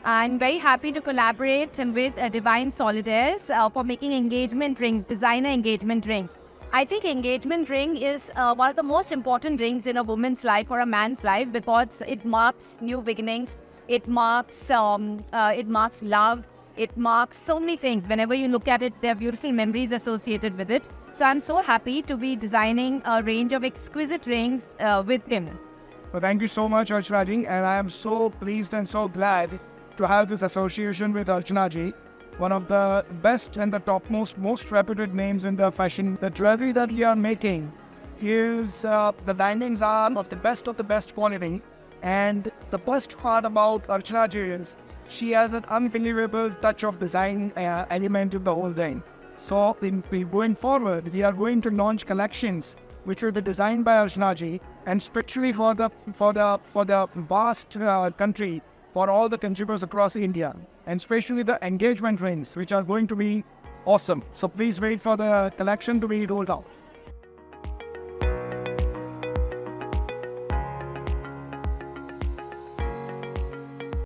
I'm very happy to collaborate with Divine Solitaires for making engagement rings, designer engagement rings. I think engagement ring is one of the most important rings in a woman's life or a man's life because it marks new beginnings. It marks love. It marks so many things. Whenever you look at it, there are beautiful memories associated with it. So I'm so happy to be designing a range of exquisite rings with him. Well, thank you so much, Archana ji, and I am so pleased and so glad to have this association with Archana ji, one of the best and the topmost, most reputed names in the fashion. The jewelry that we are making is the diamonds are of the best quality, and the best part about Archana ji is she has an unbelievable touch of design element in the whole thing. So going forward, we are going to launch collections which will be designed by Archana ji, and especially for the vast country, for all the consumers across India, and especially the engagement rings, which are going to be awesome. So please wait for the collection to be rolled out.